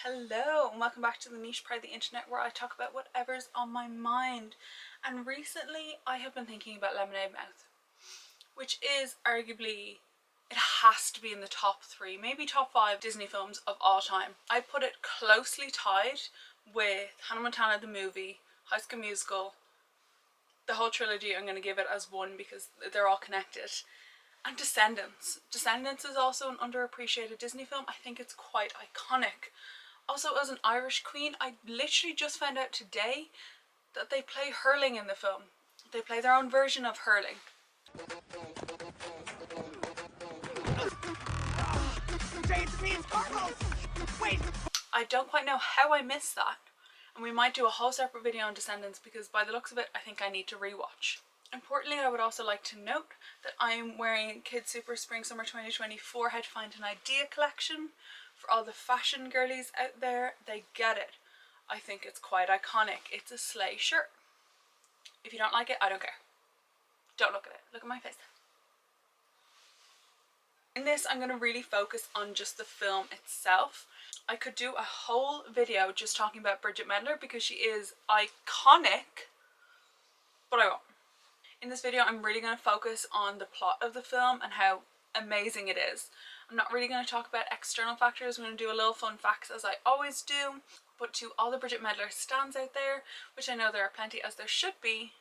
Hello and welcome back to the niche part of the internet where I talk about whatever's on my mind. And recently I have been thinking about Lemonade Mouth, which is arguably, it has to be in the top 3, maybe top 5 Disney films of all time. I put it closely tied with Hannah Montana the movie, High School Musical, the whole trilogy. I'm going to give it as one because they're all connected. And Descendants. Descendants is also an underappreciated Disney film. I think it's quite iconic. Also, as an Irish queen, I literally just found out today that they play hurling in the film. They play their own version of hurling. I don't quite know how I missed that, and we might do a whole separate video on Descendants because by the looks of it, I think I need to rewatch. Importantly, I would also like to note that I am wearing Kids Super Spring Summer 2024 How to Find an Idea collection. For all the fashion girlies out there, they get it. I think it's quite iconic. It's a sleigh shirt. If you don't like it, I don't care. Don't look at it. Look at my face. In this, I'm going to really focus on just the film itself. I could do a whole video just talking about Bridget Medler because she is iconic, but I won't. In this video, I'm really going to focus on the plot of the film and how amazing it is. I'm not really going to talk about external factors. I'm going to do a little fun facts as I always do. But to all the Bridget Medler stans out there, which I know there are plenty as there should be,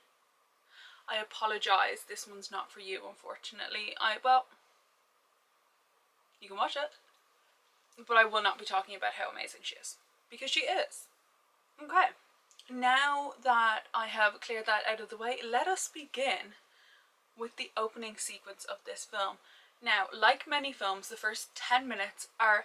I apologise. This one's not for you, unfortunately. Well, you can watch it, but I will not be talking about how amazing she is, because she is. Okay, now that I have cleared that out of the way, let us begin with the opening sequence of this film. Now, like many films, the first 10 minutes are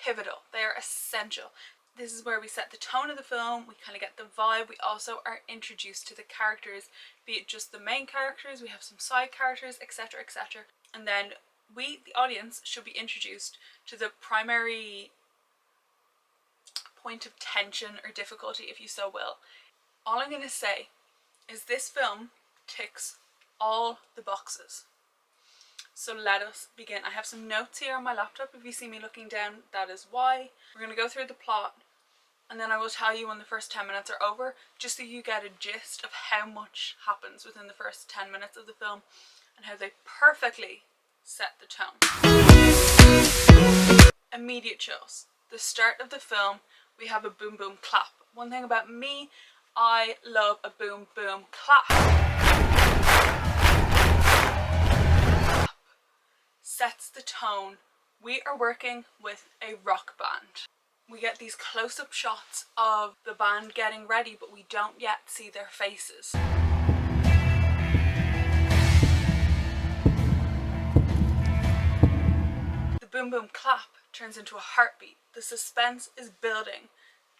pivotal. They are essential. This is where we set the tone of the film, we kind of get the vibe, we also are introduced to the characters, be it just the main characters, we have some side characters, etc, etc. And then we, the audience, should be introduced to the primary point of tension or difficulty, if you so will. All I'm going to say is this film ticks all the boxes. So let us begin. I have some notes here on my laptop. If you see me looking down, that is why. We're going to go through the plot and then I will tell you when the first 10 minutes are over, just so you get a gist of how much happens within the first 10 minutes of the film and how they perfectly set the tone. Immediate chills. The start of the film, we have a boom boom clap. One thing about me, I love a boom boom clap. Sets the tone. We are working with a rock band. We get these close-up shots of the band getting ready, but we don't yet see their faces. The boom boom clap turns into a heartbeat. The suspense is building.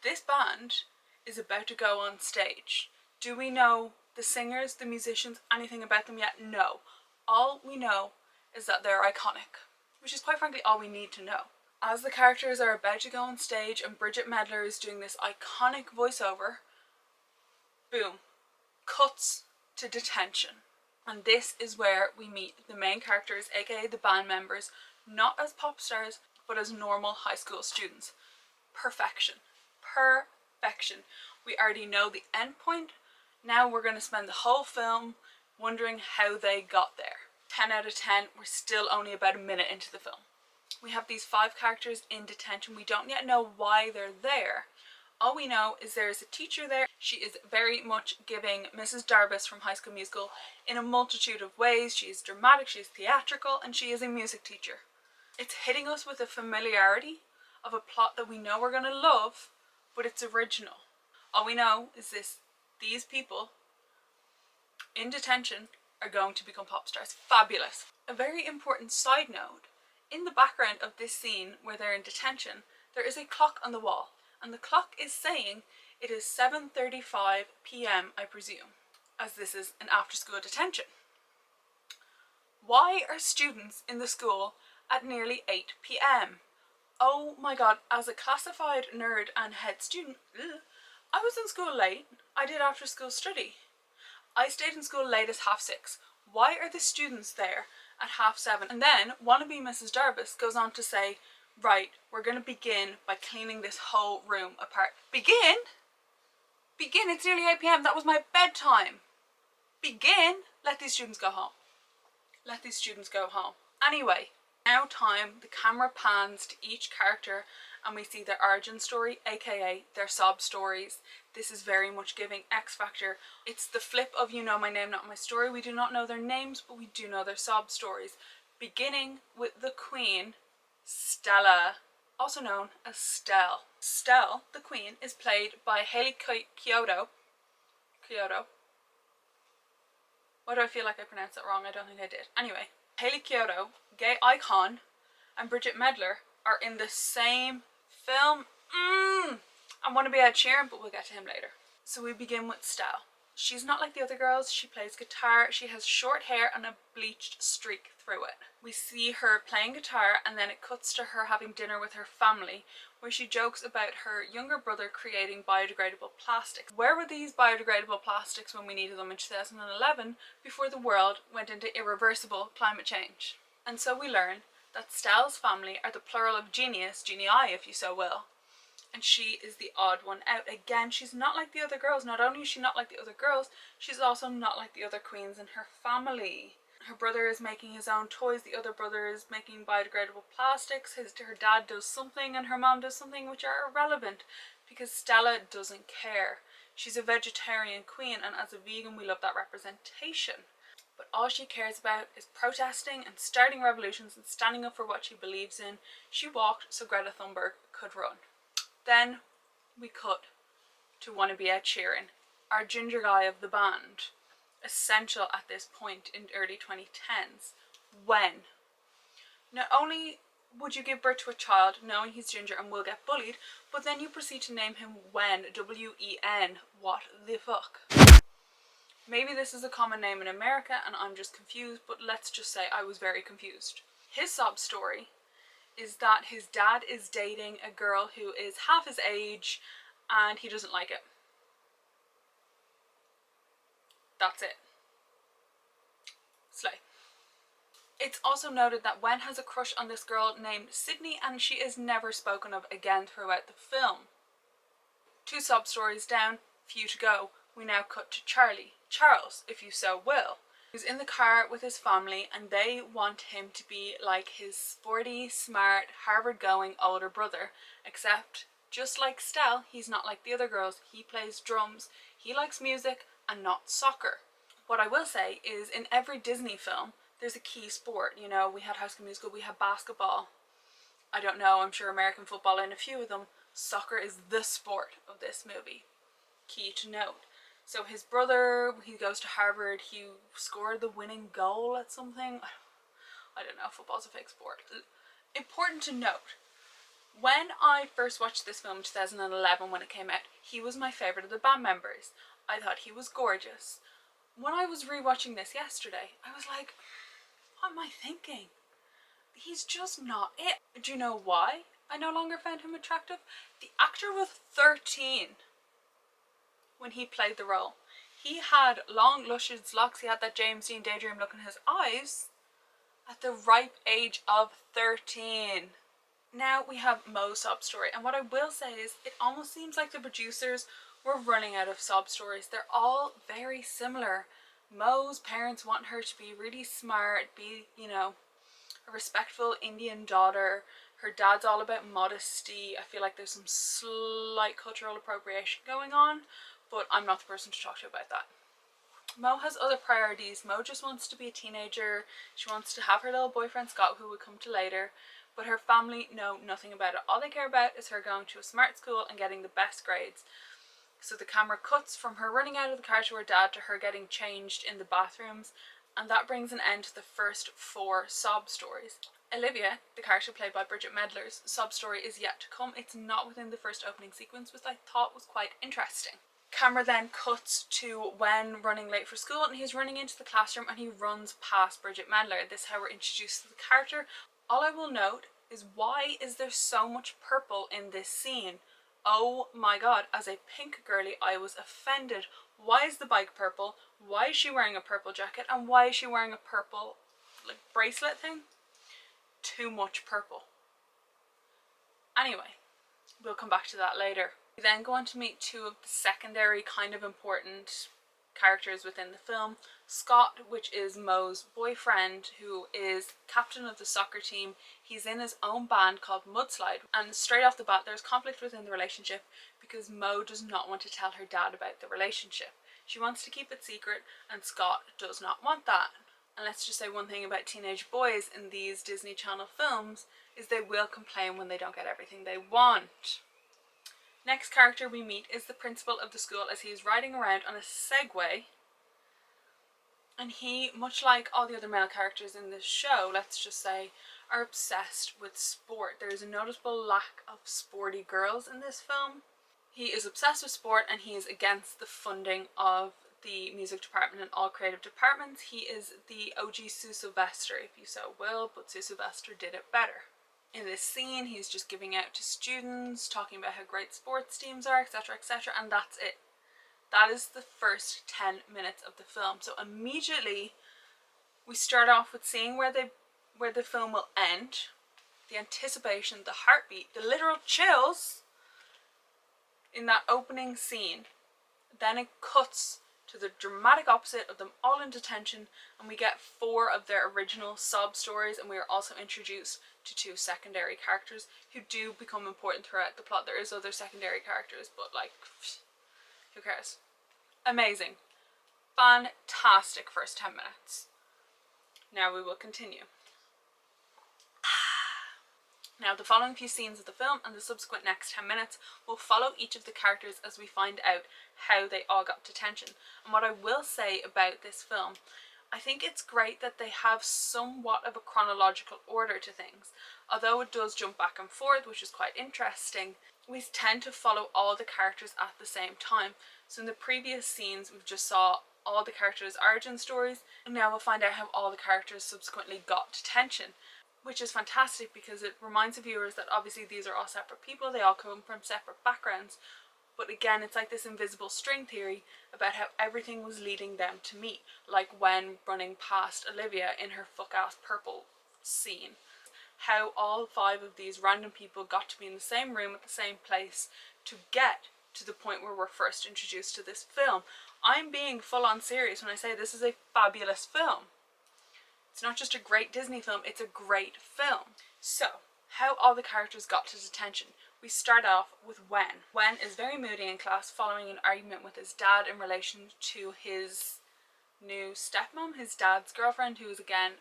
This band is about to go on stage. Do we know the singers, the musicians, anything about them yet? No. All we know is that they're iconic, which is quite frankly all we need to know. As the characters are about to go on stage and Bridget Medler is doing this iconic voiceover, boom, cuts to detention. And this is where we meet the main characters, aka the band members, not as pop stars, but as normal high school students. Perfection. Perfection. We already know the end point. Now we're going to spend the whole film wondering how they got there. 10 out of 10, we're still only about a minute into the film. We have these 5 characters in detention. We don't yet know why they're there. All we know is there's a teacher there. She is very much giving Mrs. Darbus from High School Musical in a multitude of ways. She is dramatic, she is theatrical, and she is a music teacher. It's hitting us with a familiarity of a plot that we know we're going to love, but it's original. All we know is these people in detention are going to become pop stars. Fabulous. A very important side note, in the background of this scene where they're in detention, there is a clock on the wall, and the clock is saying it is 7:35 p.m, I presume, as this is an after-school detention. Why are students in the school at nearly 8 p.m? Oh my god, as a classified nerd and head student, I was in school late. I did after-school study. I stayed in school late as 6:30. Why are the students there at 7:30? And then wannabe Mrs. Darbus goes on to say, Right, we're gonna begin by cleaning this whole room apart. Begin? Begin, it's nearly 8 p.m. That was my bedtime. Begin? Let these students go home. Let these students go home. Anyway, now time, the camera pans to each character and we see their origin story, aka their sob stories. This is very much giving X Factor. It's the flip of You Know My Name, Not My Story. We do not know their names, but we do know their sob stories. Beginning with the Queen, Stella, also known as Stell. Stell, the Queen, is played by Hayley Kyoto. Why do I feel like I pronounced that wrong? I don't think I did. Anyway, Hayley Kyoto, gay icon, and Bridget Medler are in the same film. I want to be Ed Sheeran, but we'll get to him later. So we begin with Stell. She's not like the other girls. She plays guitar. She has short hair and a bleached streak through it. We see her playing guitar and then it cuts to her having dinner with her family, where she jokes about her younger brother creating biodegradable plastics. Where were these biodegradable plastics when we needed them in 2011 before the world went into irreversible climate change? And so we learn that Stell's family are the plural of genius, genii if you so will. And she is the odd one out. Again, she's not like the other girls. Not only is she not like the other girls, she's also not like the other queens in her family. Her brother is making his own toys, the other brother is making biodegradable plastics, her dad does something and her mom does something which are irrelevant because Stella doesn't care. She's a vegetarian queen, and as a vegan we love that representation. But all she cares about is protesting and starting revolutions and standing up for what she believes in. She walked so Greta Thunberg could run. Then we cut to wannabe Ed Sheeran, our ginger guy of the band, essential at this point in early 2010s. When? Not only would you give birth to a child knowing he's ginger and will get bullied, but then you proceed to name him Wen, W-E-N. What the fuck? Maybe this is a common name in America and I'm just confused, but let's just say I was very confused. His sob story is that his dad is dating a girl who is half his age and he doesn't like it. That's it. Slay. It's also noted that Wen has a crush on this girl named Sydney and she is never spoken of again throughout the film. 2 sob stories down, few to go. We now cut to Charles, if you so will. He's in the car with his family and they want him to be like his sporty, smart, Harvard-going older brother, except just like Stell, he's not like the other girls. He plays drums, he likes music and not soccer. What I will say is in every Disney film there's a key sport. You know, we had High School Musical, we had basketball. I don't know, I'm sure American football in a few of them. Soccer is the sport of this movie. Key to note. So his brother, he goes to Harvard, he scored the winning goal at something. I don't know, football's a fake sport. Important to note, when I first watched this film in 2011 when it came out, he was my favourite of the band members. I thought he was gorgeous. When I was rewatching this yesterday, I was like, what am I thinking? He's just not it. Do you know why I no longer found him attractive? The actor was 13 when he played the role. He had long, luscious locks, he had that James Dean daydream look in his eyes at the ripe age of 13. Now we have Mo's sob story, and what I will say is it almost seems like the producers were running out of sob stories. They're all very similar. Mo's parents want her to be really smart, be, you know, a respectful Indian daughter. Her dad's all about modesty. I feel like there's some slight cultural appropriation going on, but I'm not the person to talk to about that. Mo has other priorities. Mo just wants to be a teenager. She wants to have her little boyfriend Scott, who we'll come to later, but her family know nothing about it. All they care about is her going to a smart school and getting the best grades. So the camera cuts from her running out of the car to her dad to her getting changed in the bathrooms, and that brings an end to the first 4 sob stories. Olivia, the character played by Bridget Medler's sob story is yet to come. It's not within the first opening sequence, which I thought was quite interesting. Camera then cuts to Wen running late for school and he's running into the classroom and he runs past Bridget Medler. This is how we're introduced to the character. All I will note is, why is there so much purple in this scene? Oh my god, as a pink girly I was offended. Why is the bike purple? Why is she wearing a purple jacket? And why is she wearing a purple bracelet thing? Too much purple. Anyway, we'll come back to that later. We then go on to meet two of the secondary kind of important characters within the film. Scott, which is Mo's boyfriend, who is captain of the soccer team. He's in his own band called Mudslide, and straight off the bat there's conflict within the relationship because Mo does not want to tell her dad about the relationship. She wants to keep it secret and Scott does not want that. And let's just say one thing about teenage boys in these Disney Channel films is they will complain when they don't get everything they want. Next character we meet is the principal of the school as he is riding around on a Segway, and he, much like all the other male characters in this show, let's just say, are obsessed with sport. There is a noticeable lack of sporty girls in this film. He is obsessed with sport and he is against the funding of the music department and all creative departments. He is the OG Sue Sylvester, if you so will, but Sue Sylvester did it better. In this scene, he's just giving out to students, talking about how great sports teams are, etc, etc, and that's it. That is the first 10 minutes of the film. So immediately we start off with seeing where the film will end, the anticipation, the heartbeat, the literal chills in that opening scene. Then it cuts to the dramatic opposite of them all in detention, and we get 4 of their original sob stories, and we are also introduced to 2 secondary characters who do become important throughout the plot. There is other secondary characters, but like, who cares? Amazing. Fantastic first 10 minutes. Now we will continue. Now the following few scenes of the film and the subsequent next 10 minutes will follow each of the characters as we find out how they all got detention. And what I will say about this film, I think it's great that they have somewhat of a chronological order to things. Although it does jump back and forth, which is quite interesting, we tend to follow all the characters at the same time. So in the previous scenes we've just saw all the characters' origin stories, and now we'll find out how all the characters subsequently got detention. Which is fantastic because it reminds the viewers that obviously these are all separate people, they all come from separate backgrounds, but again it's like this invisible string theory about how everything was leading them to meet, like when running past Olivia in her fuck ass purple scene. How all 5 of these random people got to be in the same room at the same place to get to the point where we're first introduced to this film. I'm being full on serious when I say this is a fabulous film. It's not just a great Disney film, it's a great film. So, how all the characters got to detention. We start off with Wen. Wen is very moody in class following an argument with his dad in relation to his new stepmom, his dad's girlfriend, who is again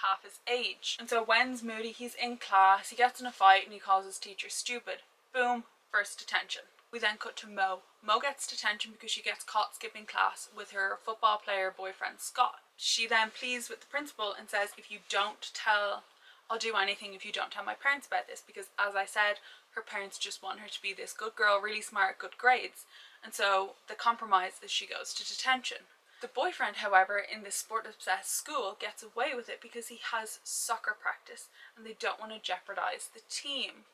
half his age. And so Wen's moody, he's in class, he gets in a fight and he calls his teacher stupid. Boom, first detention. We then cut to Mo. Mo gets detention because she gets caught skipping class with her football player boyfriend Scott. She then pleads with the principal and says, if you don't tell, I'll do anything if you don't tell my parents about this, because as I said, her parents just want her to be this good girl, really smart, good grades. And so the compromise is she goes to detention. The boyfriend, however, in this sport-obsessed school gets away with it because he has soccer practice and they don't want to jeopardize the team.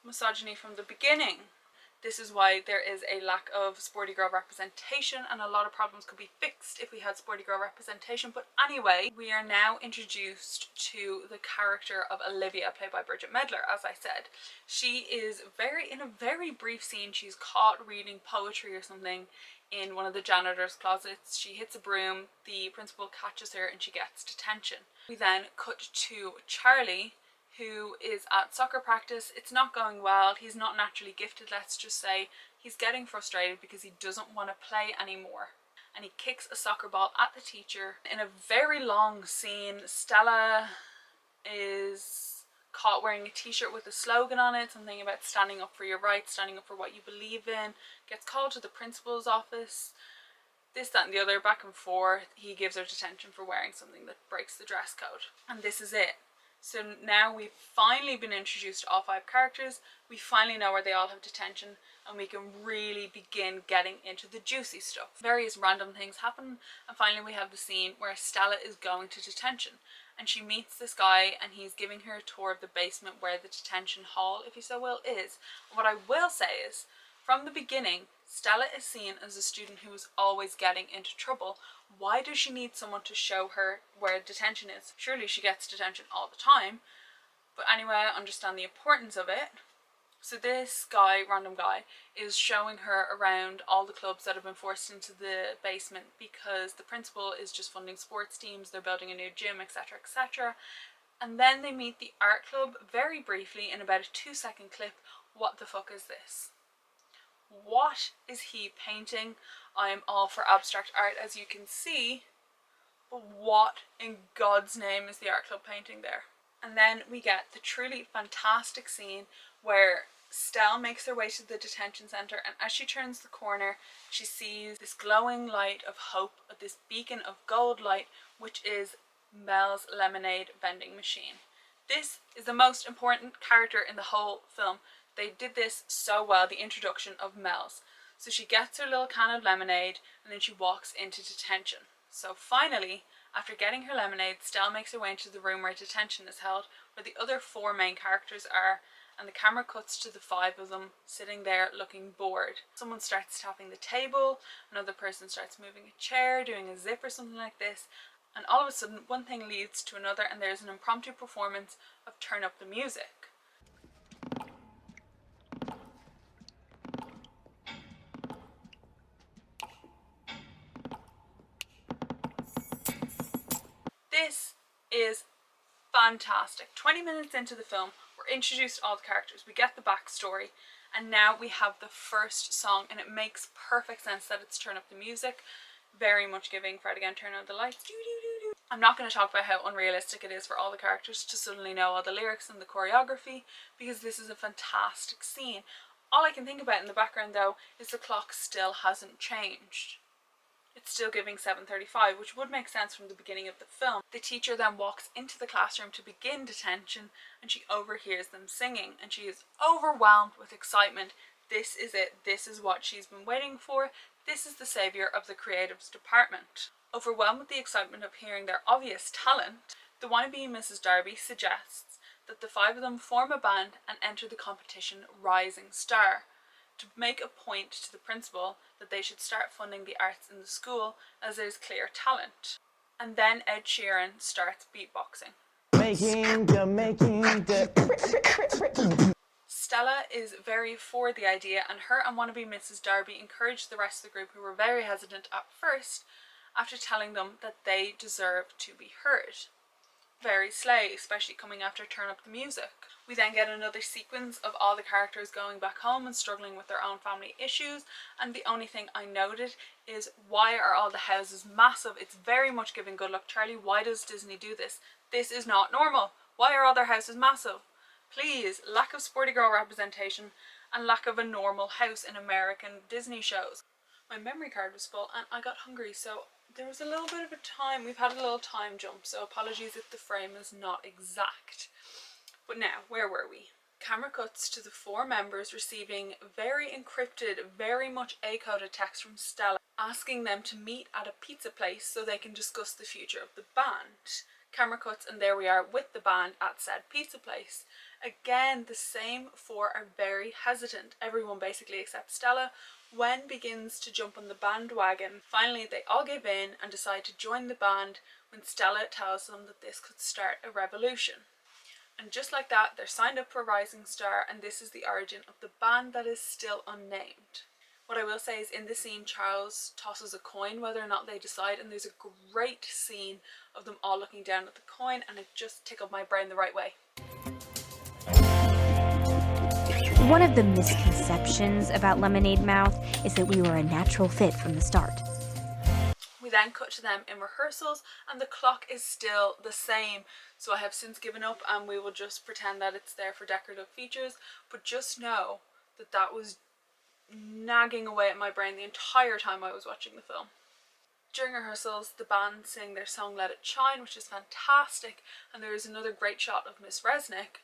Misogyny from the beginning. This is why there is a lack of sporty girl representation, and a lot of problems could be fixed if we had sporty girl representation. But anyway, we are now introduced to the character of Olivia, played by Bridget Medler, as I said. She is in a very brief scene, she's caught reading poetry or something in one of the janitor's closets. She hits a broom, the principal catches her and she gets detention. We then cut to Charlie, who is at soccer practice. It's not going well, he's not naturally gifted, let's just say. He's getting frustrated because he doesn't want to play anymore. And he kicks a soccer ball at the teacher. In a very long scene, Stella is caught wearing a t-shirt with a slogan on it, something about standing up for your rights, standing up for what you believe in. Gets called to the principal's office. This, that and the other, back and forth. He gives her detention for wearing something that breaks the dress code. And this is it. So now we've finally been introduced to all 5 characters, we finally know where they all have detention, and we can really begin getting into the juicy stuff. Various random things happen, and finally we have the scene where Stella is going to detention, and she meets this guy and he's giving her a tour of the basement where the detention hall, if you so will, is. And what I will say is, from the beginning, Stella is seen as a student who is always getting into trouble. Why does she need someone to show her where detention is? Surely she gets detention all the time. But anyway, I understand the importance of it. So this guy, random guy, is showing her around all the clubs that have been forced into the basement because the principal is just funding sports teams, they're building a new gym, etc, etc. And then they meet the art club very briefly in about a 2-second clip. What the fuck is this? What is he painting? I am all for abstract art, as you can see, but what in God's name is the art club painting there? And then we get the truly fantastic scene where Stell makes her way to the detention centre, and as she turns the corner she sees this glowing light of hope, this beacon of gold light, which is Mel's lemonade vending machine. This is the most important character in the whole film. They did this so well, the introduction of Mel's. So she gets her little can of lemonade and then she walks into detention. So finally, after getting her lemonade, Stell makes her way into the room where detention is held, where the other 4 main characters are, and the camera cuts to the 5 of them sitting there looking bored. Someone starts tapping the table, another person starts moving a chair, doing a zip or something like this, and all of a sudden one thing leads to another and there's an impromptu performance of Turn Up the Music. This is fantastic. 20 minutes into the film, we're introduced to all the characters, we get the backstory, and now we have the first song, and it makes perfect sense that it's Turn Up the Music, very much giving Fred again, turn on the lights. I'm not going to talk about how unrealistic it is for all the characters to suddenly know all the lyrics and the choreography, because this is a fantastic scene. All I can think about in the background though is the clock still hasn't changed. It's still giving 7:35, which would make sense from the beginning of the film. The teacher then walks into the classroom to begin detention and she overhears them singing and she is overwhelmed with excitement. This is it. This is what she's been waiting for. This is the saviour of the creatives department. Overwhelmed with the excitement of hearing their obvious talent, the wannabe Mrs. Darby suggests that the 5 of them form a band and enter the competition Rising Star, to make a point to the principal that they should start funding the arts in the school as there's clear talent. And then Ed Sheeran starts beatboxing. Stella is very for the idea, and her and wannabe Mrs. Darby encourage the rest of the group, who were very hesitant at first, after telling them that they deserve to be heard. Very slay, especially coming after Turn Up the Music. We then get another sequence of all the characters going back home and struggling with their own family issues, and the only thing I noted is, why are all the houses massive? It's very much giving Good Luck Charlie. Why does Disney do this? This is not normal. Why are all their houses massive? Please, lack of sporty girl representation and lack of a normal house in American Disney shows. My memory card was full and I got hungry, so there was a little bit of a time, we've had a little time jump, so apologies if the frame is not exact. But now, where were we? Camera cuts to the 4 members receiving very encrypted, very much A-coded text from Stella, asking them to meet at a pizza place so they can discuss the future of the band. Camera cuts and there we are with the band at said pizza place. Again, the same 4 are very hesitant. Everyone basically except Stella. Wen begins to jump on the bandwagon. Finally, they all give in and decide to join the band when Stella tells them that this could start a revolution. And just like that, they're signed up for Rising Star, and this is the origin of the band that is still unnamed. What I will say is, in this scene, Charles tosses a coin whether or not they decide, and there's a great scene of them all looking down at the coin, and it just tickled my brain the right way. One of the misconceptions about Lemonade Mouth is that we were a natural fit from the start. We then cut to them in rehearsals and the clock is still the same. So I have since given up and we will just pretend that it's there for decorative features. But just know that that was nagging away at my brain the entire time I was watching the film. During rehearsals, the band sing their song Let It Shine, which is fantastic, and there is another great shot of Miss Resnick,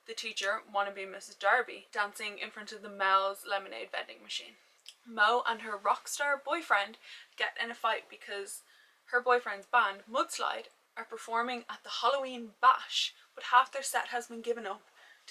the teacher, wannabe Mrs. Darby, dancing in front of the Mel's lemonade vending machine. Mo and her rock star boyfriend get in a fight because her boyfriend's band, Mudslide, are performing at the Halloween Bash, but half their set has been given up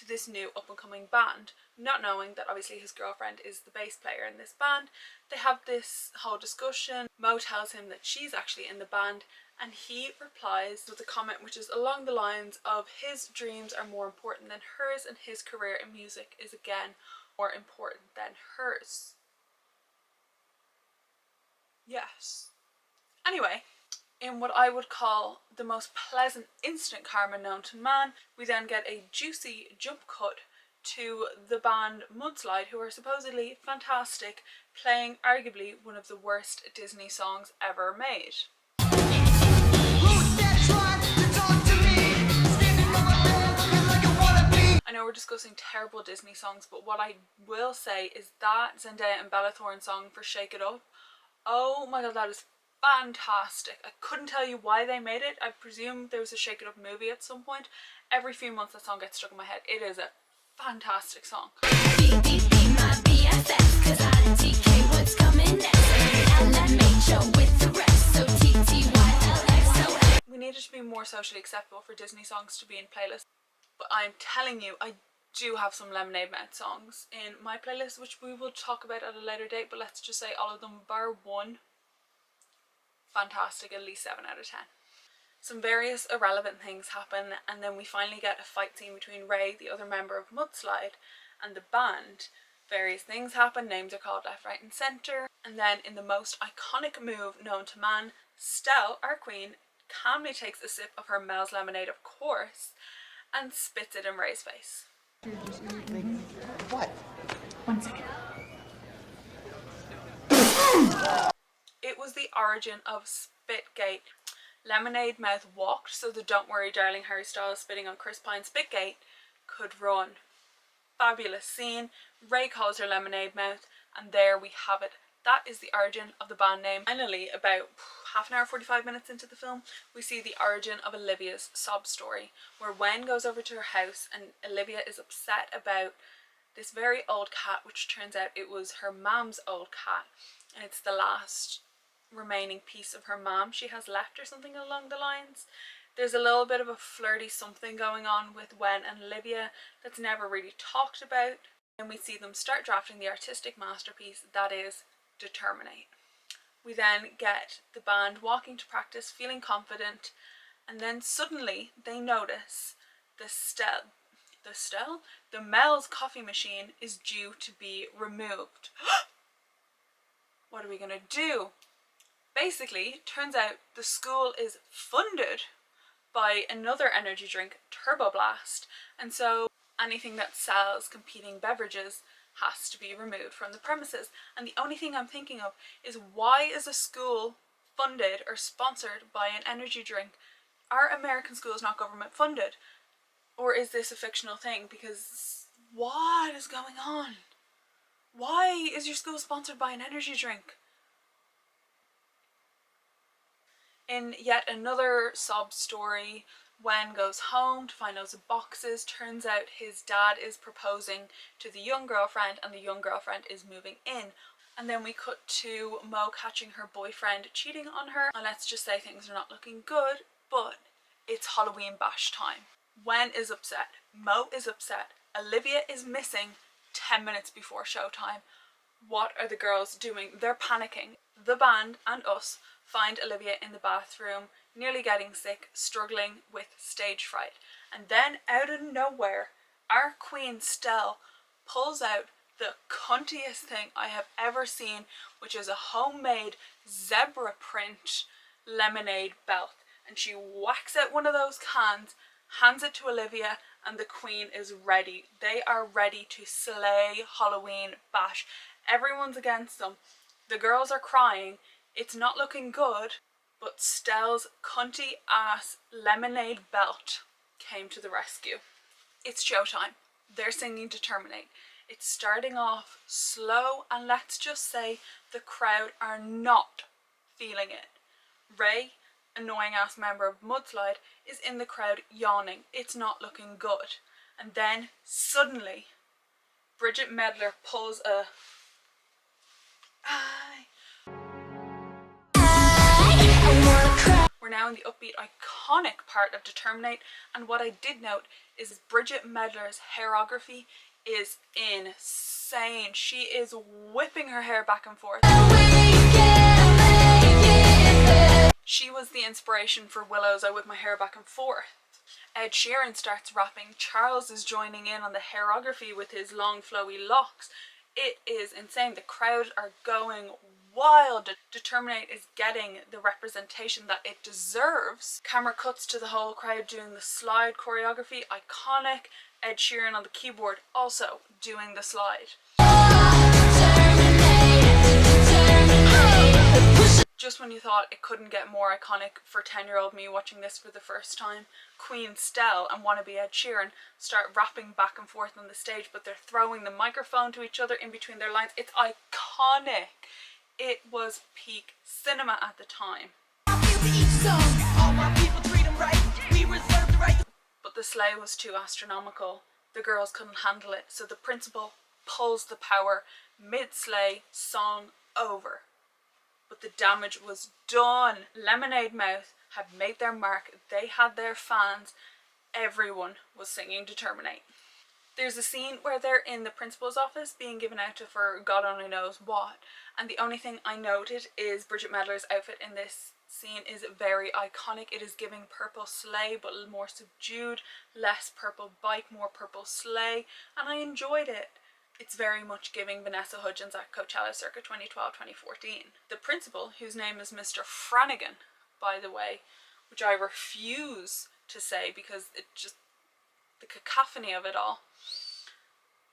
to this new up-and-coming band, not knowing that obviously his girlfriend is the bass player in this band. They have this whole discussion. Mo tells him that she's actually in the band, and he replies with a comment which is along the lines of his dreams are more important than hers, and his career in music is again more important than hers. Yes. Anyway, in what I would call the most pleasant instant karma known to man, we then get a juicy jump cut to the band Mudslide, who are supposedly fantastic, playing arguably one of the worst Disney songs ever made. I know we're discussing terrible Disney songs, but what I will say is that Zendaya and Bella Thorne song for Shake It Up, oh my god, that is fantastic. I couldn't tell you why they made it. I presume there was a Shake It Up movie at some point. Every few months that song gets stuck in my head. It is a fantastic song. We needed to be more socially acceptable for Disney songs to be in playlists, but I'm telling you, I do have some Lemonade Mouth songs in my playlist, which we will talk about at a later date, but let's just say all of them bar one, fantastic, at least 7 out of 10. Some various irrelevant things happen, and then we finally get a fight scene between Ray, the other member of Mudslide, and the band. Various things happen, names are called left, right and centre, and then in the most iconic move known to man, Stell, our queen, calmly takes a sip of her Mel's lemonade, of course, and spits it in Ray's face. What? 1 second. It was the origin of Spitgate. Lemonade Mouth walked so the Don't Worry Darling Harry Styles spitting on Chris Pine Spitgate could run. Fabulous scene. Ray calls her Lemonade Mouth, and there we have it. That is the origin of the band name. Finally, about half an hour, 45 minutes into the film, we see the origin of Olivia's sob story, where Wen goes over to her house and Olivia is upset about this very old cat, which turns out it was her mom's old cat, and it's the last remaining piece of her mom she has left or something along the lines. There's a little bit of a flirty something going on with Wen and Olivia that's never really talked about, and we see them start drafting the artistic masterpiece that is DeterminATE. We then get the band walking to practice, feeling confident, and then suddenly they notice the Mel's coffee machine is due to be removed. What are we gonna do? Basically, turns out the school is funded by another energy drink, Turbo Blast, and so anything that sells competing beverages has to be removed from the premises. And the only thing I'm thinking of is, why is a school funded or sponsored by an energy drink? Are American schools not government funded? Or is this a fictional thing? Because what is going on? Why is your school sponsored by an energy drink? In yet another sob story, Wen goes home to find loads of boxes. Turns out his dad is proposing to the young girlfriend and the young girlfriend is moving in. And then we cut to Mo catching her boyfriend cheating on her. And let's just say things are not looking good, but it's Halloween bash time. Wen is upset. Mo is upset. Olivia is missing 10 minutes before showtime. What are the girls doing? They're panicking. The band and us find Olivia in the bathroom, nearly getting sick, struggling with stage fright. And then out of nowhere, our queen Stell pulls out the cuntiest thing I have ever seen, which is a homemade zebra print lemonade belt. And she whacks out one of those cans, hands it to Olivia, and the queen is ready. They are ready to slay Halloween bash. Everyone's against them. The girls are crying. It's not looking good, but Stell's cunty ass lemonade belt came to the rescue. It's showtime. They're singing DeterminATE. It's starting off slow, and let's just say the crowd are not feeling it. Ray, annoying ass member of Mudslide, is in the crowd yawning. It's not looking good. And then suddenly Bridget Medler pulls a we're We're now in the upbeat, iconic part of DeterminATE, and what I did note is Bridget Medler's hairography is insane. She is whipping her hair back and forth. She was the inspiration for Willow's I Whip My Hair Back and Forth. Ed Sheeran starts rapping. Charles is joining in on the hairography with his long flowy locks. It is insane. The crowd are going wild. DeterminATE is getting the representation that it deserves. Camera cuts to the whole crowd doing the slide choreography. Iconic. Ed Sheeran on the keyboard also doing the slide. Just when you thought it couldn't get more iconic for 10-year-old me watching this for the first time, Queen Stell and wannabe Ed Sheeran start rapping back and forth on the stage, but they're throwing the microphone to each other in between their lines. It's iconic. It was peak cinema at the time. But the sleigh was too astronomical. The girls couldn't handle it, so the principal pulls the power mid-sleigh, song over. But the damage was done. Lemonade Mouth had made their mark. They had their fans. Everyone was singing DeterminATE. There's a scene where they're in the principal's office being given out to for God only knows what, and the only thing I noted is Bridget Medler's outfit in this scene is very iconic. It is giving purple sleigh but more subdued, less purple bike, more purple sleigh, and I enjoyed it. It's very much giving Vanessa Hudgens at Coachella circa 2012-2014. The principal, whose name is Mr. Flanagan, by the way, which I refuse to say because it just, the cacophony of it all,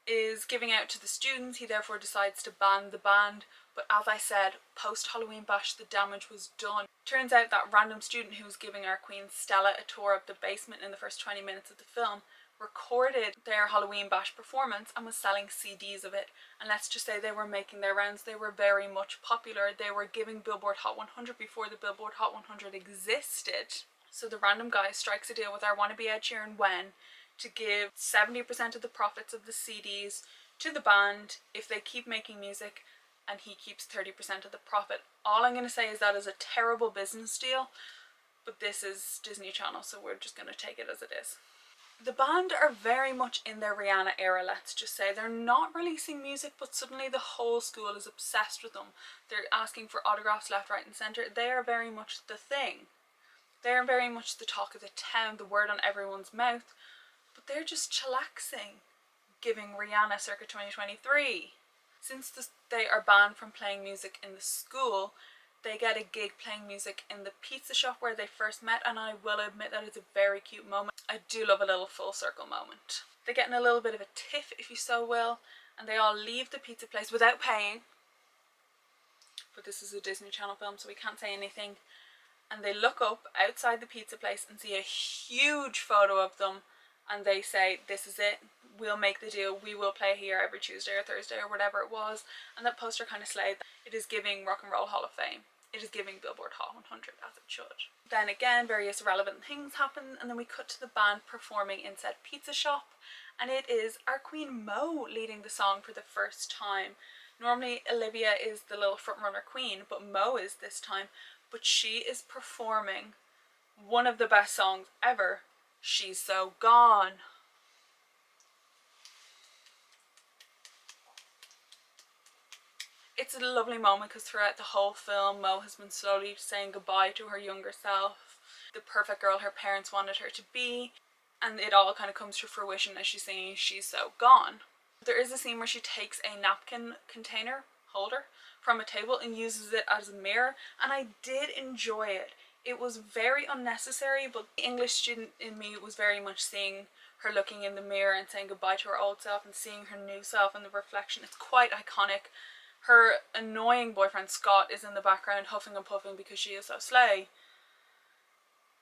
is giving out to the students. He therefore decides to ban the band, but as I said, post-Halloween bash the damage was done. Turns out that random student who was giving our Queen Stella a tour of the basement in the first 20 minutes of the film recorded their Halloween bash performance and was selling CDs of it, and let's just say they were making their rounds. They were very much popular. They were giving Billboard Hot 100 before the Billboard Hot 100 existed. So the random guy strikes a deal with our wannabe Ed Sheeran to give 70% of the profits of the CDs to the band if they keep making music, and he keeps 30% of the profit. All I'm going to say is that is a terrible business deal, but this is Disney Channel, so we're just going to take it as it is. The band are very much in their Rihanna era, let's just say. They're not releasing music, but suddenly the whole school is obsessed with them. They're asking for autographs left, right and centre. They are very much the thing. They're very much the talk of the town, the word on everyone's mouth, but they're just chillaxing, giving Rihanna circa 2023. Since they are banned from playing music in the school, they get a gig playing music in the pizza shop where they first met, and I will admit that it's a very cute moment. I do love a little full circle moment. They're getting a little bit of a tiff, if you so will, and they all leave the pizza place without paying. But this is a Disney Channel film, so we can't say anything. And they look up outside the pizza place and see a huge photo of them, and they say, "This is it, we'll make the deal, we will play here every Tuesday or Thursday," or whatever it was. And that poster kind of slayed. It is giving Rock and Roll Hall of Fame. It is giving Billboard Hot 100, as it should. Then again, various relevant things happen, and then we cut to the band performing in said pizza shop, and it is our Queen Mo leading the song for the first time. Normally Olivia is the little frontrunner queen, but Mo is this time, but she is performing one of the best songs ever, She's So Gone. It's a lovely moment because throughout the whole film, Mo has been slowly saying goodbye to her younger self, the perfect girl her parents wanted her to be, and it all kind of comes to fruition as she's singing She's So Gone. There is a scene where she takes a napkin container holder from a table and uses it as a mirror, and I did enjoy it. It was very unnecessary, but the English student in me was very much seeing her looking in the mirror and saying goodbye to her old self and seeing her new self in the reflection. It's quite iconic. Her annoying boyfriend Scott is in the background huffing and puffing because she is so slay,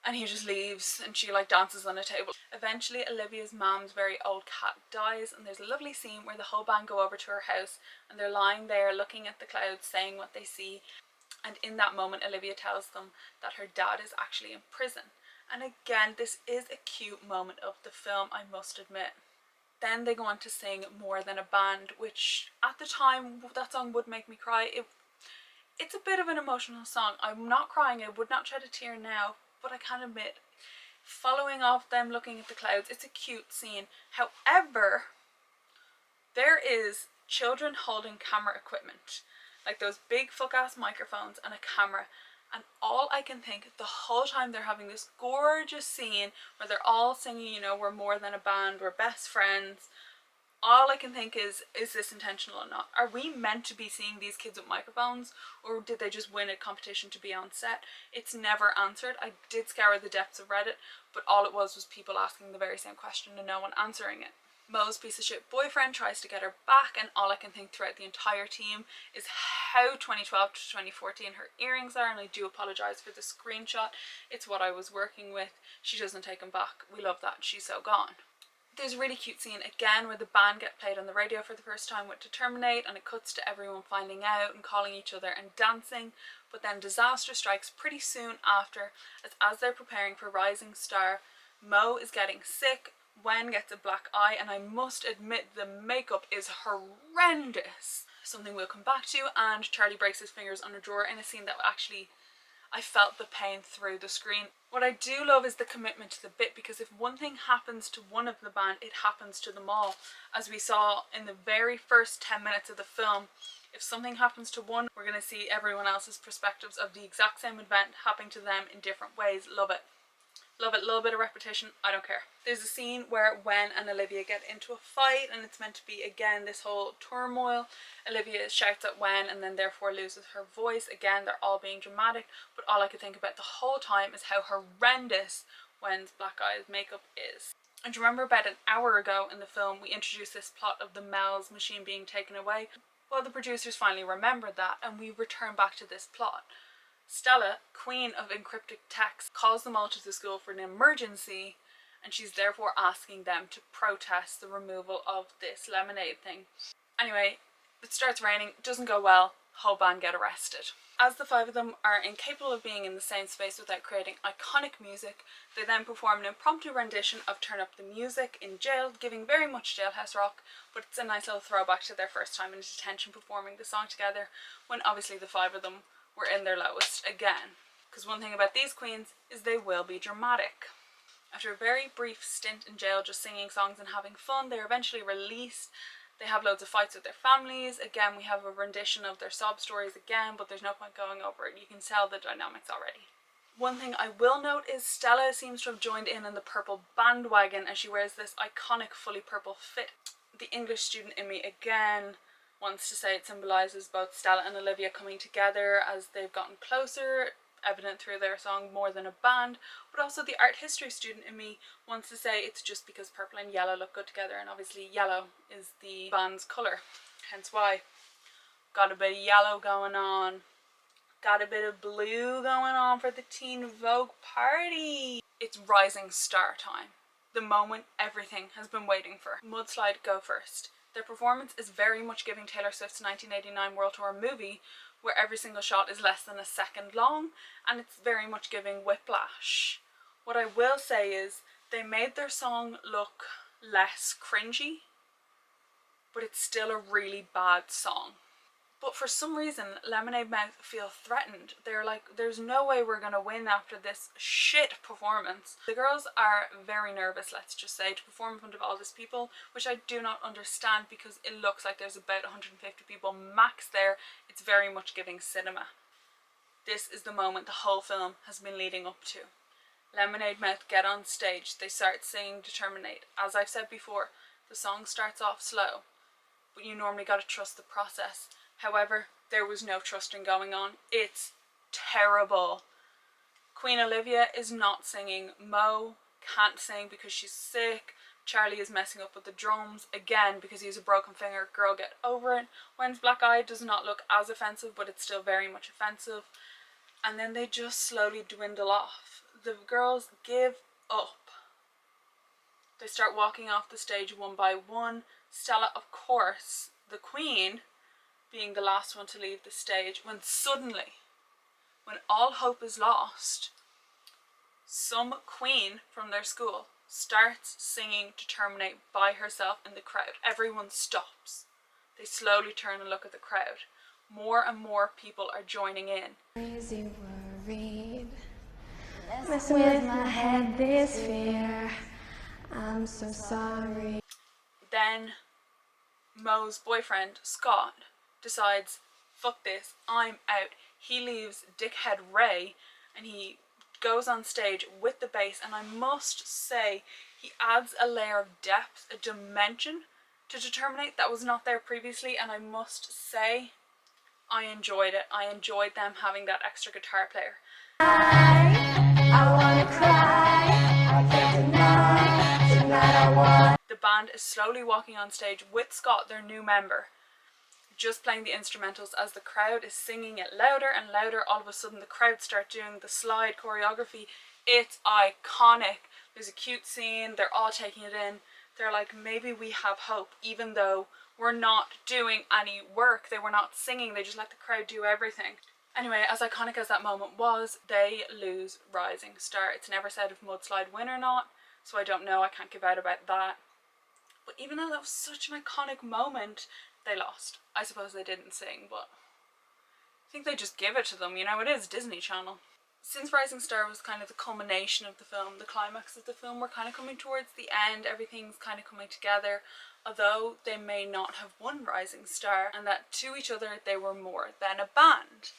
and he just leaves and she like dances on a table. Eventually Olivia's mom's very old cat dies, and there's a lovely scene where the whole band go over to her house and they're lying there looking at the clouds saying what they see, and in that moment Olivia tells them that her dad is actually in prison. And again, this is a cute moment of the film, I must admit. Then they go on to sing More Than a Band, which at the time that song would make me cry. It's a bit of an emotional song. I'm not crying, I would not shed a tear now, but I can't admit, following off them looking at the clouds, it's a cute scene. However, there is children holding camera equipment, like those big fuck ass microphones and a camera, and all I can think the whole time they're having this gorgeous scene where they're all singing, you know, we're more than a band, we're best friends, all I can think is this intentional or not? Are we meant to be seeing these kids with microphones, or did they just win a competition to be on set? It's never answered. I did scour the depths of Reddit, but all it was people asking the very same question and no one answering it. Mo's piece of shit boyfriend tries to get her back, and all I can think throughout the entire team is how 2012 to 2014 her earrings are, and I do apologise for the screenshot. It's what I was working with. She doesn't take them back. We love that. She's so gone. There's a really cute scene again where the band get played on the radio for the first time with DeterminATE, and it cuts to everyone finding out and calling each other and dancing, but then disaster strikes pretty soon after, as they're preparing for Rising Star. Mo is getting sick, Wen gets a black eye, and I must admit the makeup is horrendous. Something we'll come back to, and Charlie breaks his fingers on a drawer in a scene that actually, I felt the pain through the screen. What I do love is the commitment to the bit, because if one thing happens to one of the band, it happens to them all. As we saw in the very first 10 minutes of the film, if something happens to one, we're going to see everyone else's perspectives of the exact same event happening to them in different ways. Love it. Love it. A little bit of repetition, I don't care. There's a scene where Wen and Olivia get into a fight, and it's meant to be, again, this whole turmoil. Olivia shouts at Wen and then therefore loses her voice. Again, they're all being dramatic, but all I could think about the whole time is how horrendous Wen's black eyes makeup is. And do you remember about an hour ago in the film we introduced this plot of the Mel's machine being taken away? Well, the producers finally remembered that, and we return back to this plot. Stella, queen of encrypted text, calls them all to the school for an emergency, and she's therefore asking them to protest the removal of this lemonade thing. Anyway, it starts raining, doesn't go well, whole band get arrested. As the five of them are incapable of being in the same space without creating iconic music, they then perform an impromptu rendition of Turn Up the Music in jail, giving very much jailhouse rock, but it's a nice little throwback to their first time in detention performing the song together, when obviously the five of them were in their lowest again. Because one thing about these queens is they will be dramatic. After a very brief stint in jail just singing songs and having fun, they're eventually released. They have loads of fights with their families. Again, we have a rendition of their sob stories again, but there's no point going over it. You can tell the dynamics already. One thing I will note is Stella seems to have joined in the purple bandwagon as she wears this iconic fully purple fit. The English student in me again wants to say it symbolises both Stella and Olivia coming together as they've gotten closer, evident through their song More Than a Band, but also the art history student in me wants to say it's just because purple and yellow look good together, and obviously yellow is the band's colour, hence why. Got a bit of yellow going on, got a bit of blue going on for the Teen Vogue party. It's Rising Star time, the moment everything has been waiting for. Mudslide go first. Their performance is very much giving Taylor Swift's 1989 World Tour movie, where every single shot is less than a second long, and it's very much giving Whiplash. What I will say is they made their song look less cringy, but it's still a really bad song. But for some reason, Lemonade Mouth feel threatened. They're like, there's no way we're gonna win after this shit performance. The girls are very nervous, let's just say, to perform in front of all these people, which I do not understand because it looks like there's about 150 people max there. It's very much giving cinema. This is the moment the whole film has been leading up to. Lemonade Mouth get on stage, they start singing DeterminATE. As I've said before, the song starts off slow, but you normally gotta trust the process. However, there was no trusting going on. It's terrible. Queen Olivia is not singing. Mo can't sing because she's sick. Charlie is messing up with the drums, again because he has a broken finger. Girl, get over it. Wen's black eye does not look as offensive, but it's still very much offensive. And then they just slowly dwindle off. The girls give up. They start walking off the stage one by one. Stella, of course, the queen, being the last one to leave the stage, when suddenly, when all hope is lost, some queen from their school starts singing DeterminATE by herself in the crowd. Everyone stops. They slowly turn and look at the crowd. More and more people are joining in. Crazy worried, Messing with my head, this fear. I'm so sorry. Then Mo's boyfriend, Scott, decides, fuck this, I'm out. He leaves dickhead Ray and he goes on stage with the bass, and I must say he adds a layer of depth, a dimension to DeterminATE that was not there previously, and I must say I enjoyed it. I enjoyed them having that extra guitar player. I wanna cry. I can't deny. Tonight I want. The band is slowly walking on stage with Scott, their new member, just playing the instrumentals as the crowd is singing it louder and louder. All of a sudden the crowd start doing the slide choreography. It's iconic. There's a cute scene, they're all taking it in. They're like, maybe we have hope, even though we're not doing any work. They were not singing, they just let the crowd do everything. Anyway, as iconic as that moment was, they lose Rising Star. It's never said if Mudslide win or not, so I don't know, I can't give out about that. But even though that was such an iconic moment, they lost. I suppose they didn't sing, but I think they just give it to them, you know, it is Disney Channel. Since Rising Star was kind of the culmination of the film, the climax of the film, we're kind of coming towards the end, everything's kind of coming together, although they may not have won Rising Star, and that to each other they were more than a band.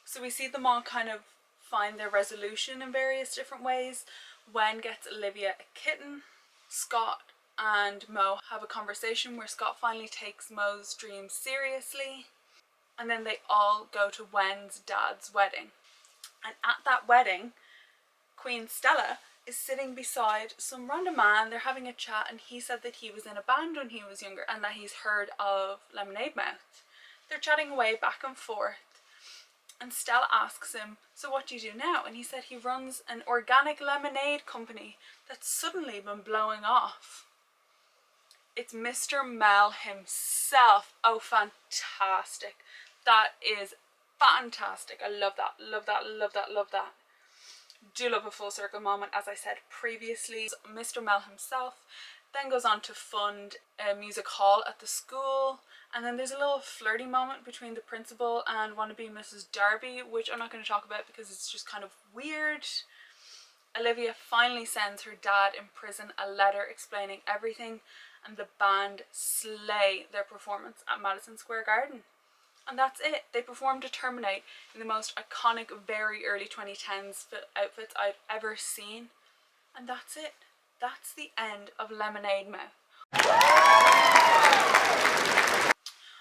So we see them all kind of find their resolution in various different ways. Wen gets Olivia a kitten, Scott and Mo have a conversation where Scott finally takes Mo's dreams seriously, and then they all go to Wen's dad's wedding. And at that wedding, Queen Stella is sitting beside some random man. They're having a chat, and he said that he was in a band when he was younger and that he's heard of Lemonade Mouth. They're chatting away back and forth, and Stella asks him, so what do you do now? And he said he runs an organic lemonade company that's suddenly been blowing off. It's Mr. Mel himself. Oh, fantastic. That is fantastic. I love that, love that, love that, love that. Do love a full circle moment, as I said previously. Mr. Mel himself then goes on to fund a music hall at the school, and then there's a little flirty moment between the principal and wannabe Mrs. Darby, which I'm not going to talk about because it's just kind of weird. Olivia finally sends her dad in prison a letter explaining everything, and the band slay their performance at Madison Square Garden. And that's it. They performed DeterminATE in the most iconic, very early 2010s outfits I've ever seen. And that's it. That's the end of Lemonade Mouth.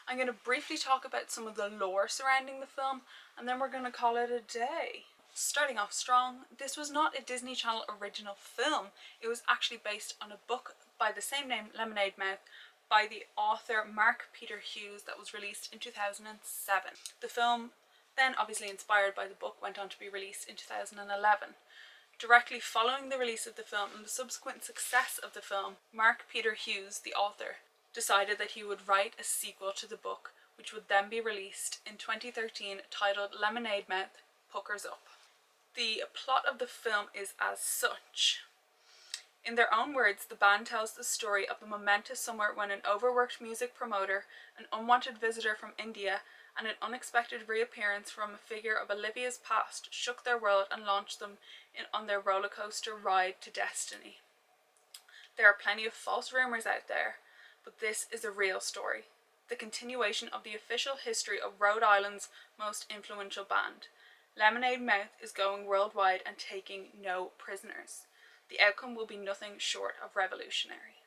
I'm going to briefly talk about some of the lore surrounding the film, and then we're going to call it a day. Starting off strong, this was not a Disney Channel original film. It was actually based on a book by the same name, Lemonade Mouth, by the author Mark Peter Hughes, that was released in 2007. The film, then obviously inspired by the book, went on to be released in 2011. Directly following the release of the film and the subsequent success of the film, Mark Peter Hughes, the author, decided that he would write a sequel to the book, which would then be released in 2013, titled Lemonade Mouth Puckers Up. The plot of the film is as such. In their own words, the band tells the story of the momentous summer when an overworked music promoter, an unwanted visitor from India, and an unexpected reappearance from a figure of Olivia's past shook their world and launched them on their roller coaster ride to destiny. There are plenty of false rumours out there, but this is a real story. The continuation of the official history of Rhode Island's most influential band. Lemonade Mouth is going worldwide and taking no prisoners. The outcome will be nothing short of revolutionary.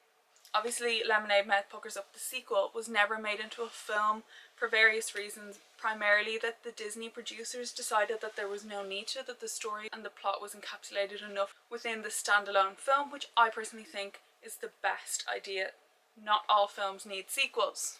Obviously, Lemonade Mouth Puckers Up, the sequel, was never made into a film for various reasons, primarily that the Disney producers decided that there was no need to, that the story and the plot was encapsulated enough within the standalone film, which I personally think is the best idea. Not all films need sequels.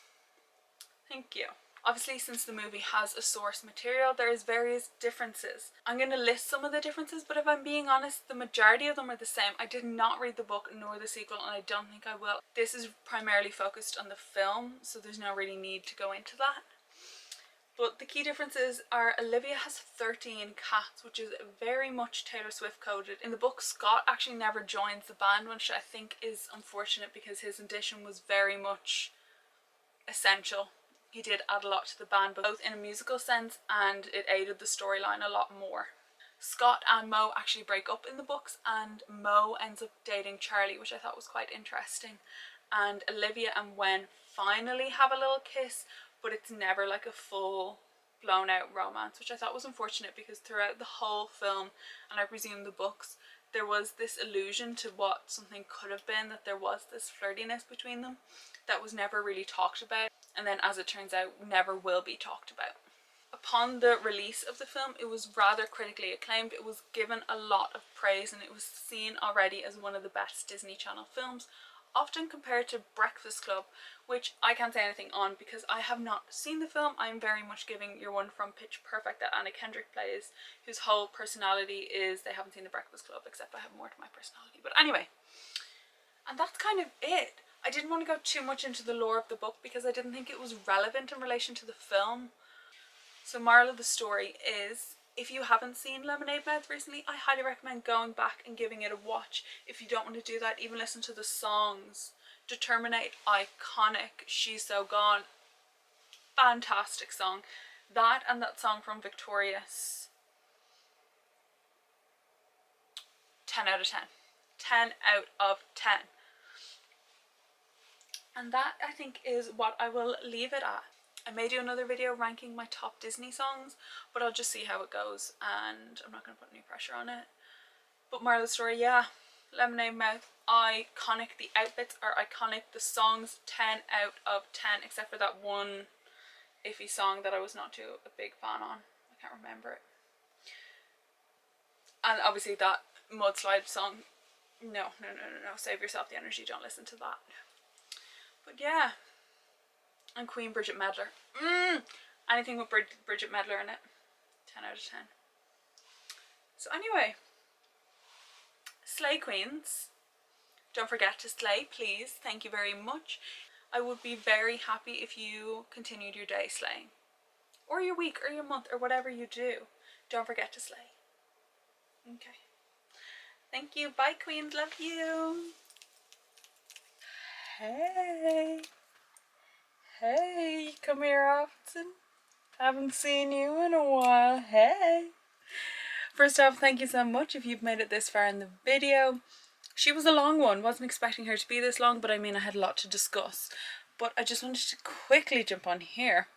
Thank you. Obviously, since the movie has a source material, there is various differences. I'm going to list some of the differences, but if I'm being honest, the majority of them are the same. I did not read the book nor the sequel, and I don't think I will. This is primarily focused on the film, so there's no really need to go into that. But the key differences are Olivia has 13 cats, which is very much Taylor Swift coded. In the book, Scott actually never joins the band, which I think is unfortunate because his addition was very much essential. He did add a lot to the band, both in a musical sense, and it aided the storyline a lot more. Scott and Mo actually break up in the books, and Mo ends up dating Charlie, which I thought was quite interesting. And Olivia and Wen finally have a little kiss, but it's never like a full blown out romance, which I thought was unfortunate, because throughout the whole film, and I presume the books, there was this allusion to what something could have been, that there was this flirtiness between them that was never really talked about, and then as it turns out never will be talked about. Upon the release of the film, it was rather critically acclaimed. It was given a lot of praise, and it was seen already as one of the best Disney Channel films, often compared to Breakfast Club, which I can't say anything on because I have not seen the film. I'm very much giving your one from Pitch Perfect that Anna Kendrick plays, whose whole personality is they haven't seen the Breakfast Club, except I have more to my personality. But anyway, and that's kind of it. I didn't want to go too much into the lore of the book because I didn't think it was relevant in relation to the film. So moral of the story is, if you haven't seen Lemonade Mouth recently, I highly recommend going back and giving it a watch. If you don't want to do that, even listen to the songs. DeterminATE, iconic. She's So Gone, fantastic song. That and that song from Victorious, 10 out of 10. 10 out of 10. And that, I think, is what I will leave it at. I may do another video ranking my top Disney songs, but I'll just see how it goes, and I'm not going to put any pressure on it. But moral of the story, yeah, Lemonade Mouth, iconic. The outfits are iconic. The songs, 10 out of 10, except for that one iffy song that I was not too a big fan on. I can't remember it. And obviously that mudslide song, no, save yourself the energy, don't listen to that. But yeah. And Queen Bridget Medler. Anything with Bridget Medler in it, 10 out of 10. So anyway, slay queens. Don't forget to slay, please. Thank you very much. I would be very happy if you continued your day slaying. Or your week, or your month, or whatever you do. Don't forget to slay. Okay. Thank you. Bye, queens. Love you. Hey. Hey, come here often. Haven't seen you in a while. Hey. First off, thank you so much if you've made it this far in the video. She was a long one. Wasn't expecting her to be this long, but I mean, I had a lot to discuss. But I just wanted to quickly jump on here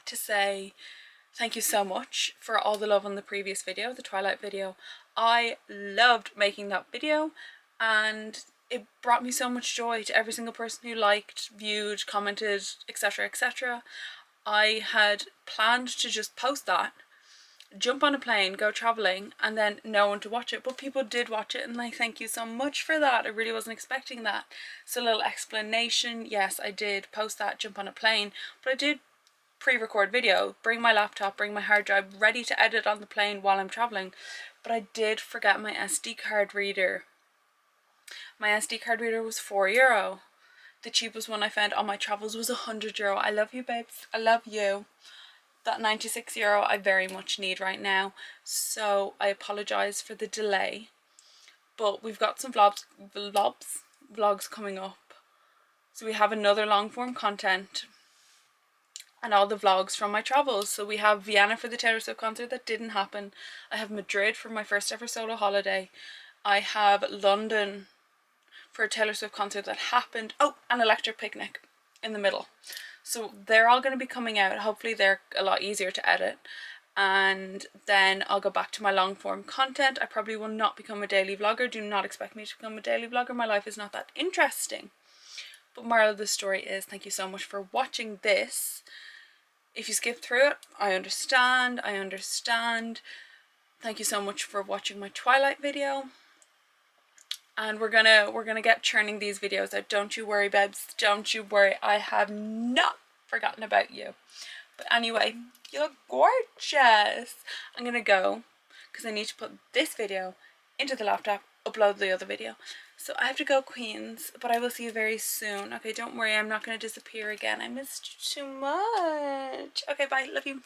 to say thank you so much for all the love on the previous video, the Twilight video. I loved making that video, and it brought me so much joy to every single person who liked, viewed, commented, etc, etc. I had planned to just post that, jump on a plane, go travelling, and then no one to watch it, but people did watch it, and like, thank you so much for that. I really wasn't expecting that. So a little explanation, yes, I did post that, jump on a plane, but I did pre-record video, bring my laptop, bring my hard drive, ready to edit on the plane while I'm travelling, but I did forget my SD card reader. My SD card reader was €4. The cheapest one I found on my travels was €100. I love you, babes. I love you. That €96 I very much need right now. So I apologise for the delay. But we've got some vlogs coming up. So we have another long form content and all the vlogs from my travels. So we have Vienna for the Taylor Swift concert that didn't happen. I have Madrid for my first ever solo holiday. I have London for a Taylor Swift concert that happened. Oh, an Electric Picnic in the middle. So they're all going to be coming out. Hopefully they're a lot easier to edit. And then I'll go back to my long form content. I probably will not become a daily vlogger. Do not expect me to become a daily vlogger. My life is not that interesting. But moral of the story is, thank you so much for watching this. If you skip through it, I understand. Thank you so much for watching my Twilight video. And we're gonna get churning these videos out. Don't you worry, babes. Don't you worry. I have not forgotten about you. But anyway, you look gorgeous. I'm gonna go because I need to put this video into the laptop, upload the other video. So I have to go, queens, but I will see you very soon. Okay, don't worry, I'm not gonna disappear again. I missed you too much. Okay, bye. Love you.